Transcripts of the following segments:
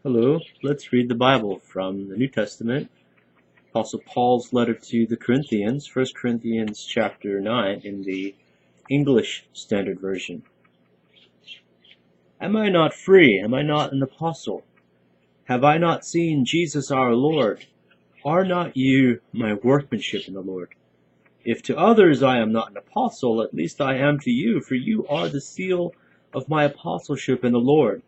Hello, let's read the Bible from the New Testament. Apostle Paul's letter to the Corinthians, 1 Corinthians chapter 9 in the English Standard Version. Am I not free? Am I not an apostle? Have I not seen Jesus our Lord? Are not you my workmanship in the Lord? If to others I am not an apostle, at least I am to you, for you are the seal of my apostleship in the Lord.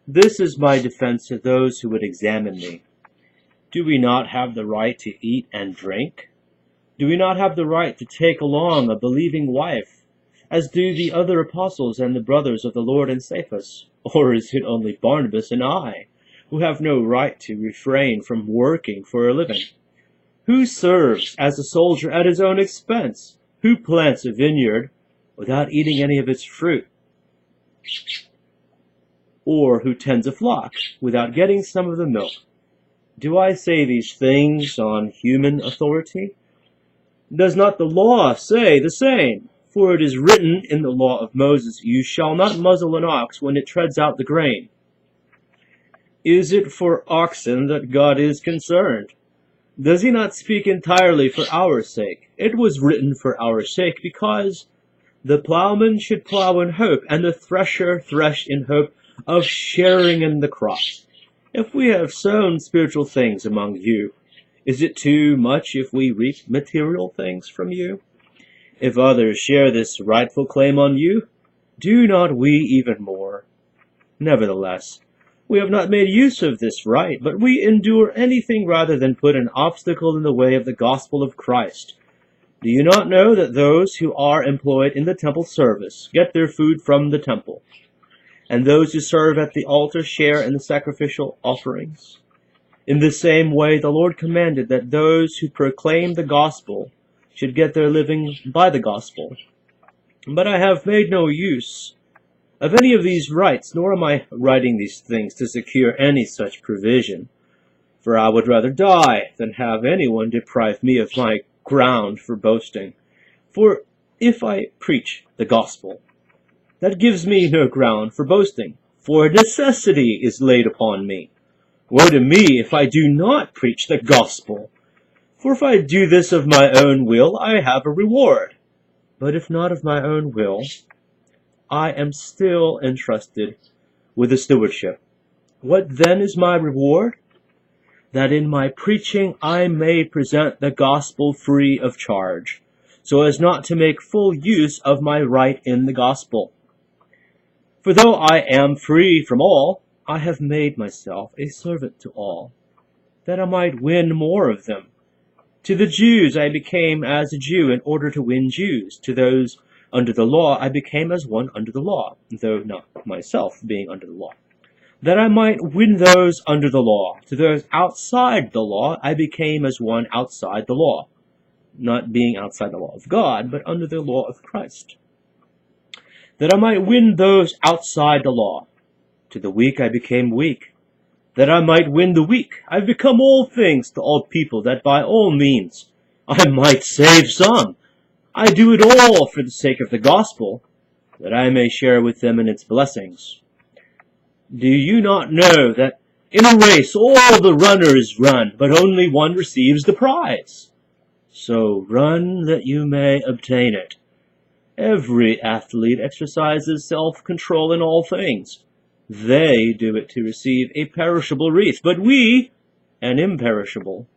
This is my defense to those who would examine me. Do we not have the right to eat and drink? Do we not have the right to take along a believing wife, as do the other apostles and the brothers of the Lord and Cephas? Or is it only Barnabas and I, who have no right to refrain from working for a living? Who serves as a soldier at his own expense? Who plants a vineyard without eating any of its fruit? Or who tends a flock without getting some of the milk? Do I say these things on human authority? Does not the law say the same? For it is written in the law of Moses, "You shall not muzzle an ox when it treads out the grain." Is it for oxen that God is concerned? Does he not speak entirely for our sake? It was written for our sake, because the plowman should plow in hope, and the thresher thresh in hope of sharing in the crop. If we have sown spiritual things among you, is it too much if we reap material things from you? If others share this rightful claim on you, do not we even more? Nevertheless, we have not made use of this right, but we endure anything rather than put an obstacle in the way of the gospel of Christ. Do you not know that those who are employed in the temple service get their food from the temple, and those who serve at the altar share in the sacrificial offerings? In the same way, the Lord commanded that those who proclaim the gospel should get their living by the gospel. But I have made no use of any of these rights, nor am I writing these things to secure any such provision. For I would rather die than have anyone deprive me of my ground for boasting. For if I preach the gospel, that gives me no ground for boasting, for necessity is laid upon me. Woe to me if I do not preach the gospel! For if I do this of my own will, I have a reward. But if not of my own will, I am still entrusted with the stewardship. What then is my reward? That in my preaching I may present the gospel free of charge, so as not to make full use of my right in the gospel. For though I am free from all, I have made myself a servant to all, that I might win more of them. To the Jews I became as a Jew in order to win Jews. To those under the law I became as one under the law, though not myself being under the law, that I might win those under the law. To those outside the law I became as one outside the law, not being outside the law of God, but under the law of Christ, that I might win those outside the law. To the weak I became weak, that I might win the weak. I've become all things to all people, that by all means I might save some. I do it all for the sake of the gospel, that I may share with them in its blessings. Do you not know that in a race all the runners run, but only one receives the prize? So run that you may obtain it. Every athlete exercises self-control in all things. They do it to receive a perishable wreath, but we an imperishable.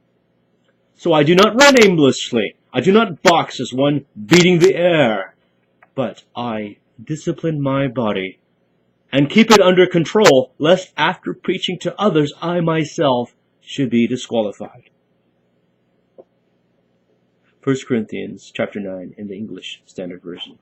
So I do not run aimlessly. I do not box as one beating the air, but I discipline my body and keep it under control, lest after preaching to others I myself should be disqualified. 1 Corinthians chapter 9 in the English Standard Version.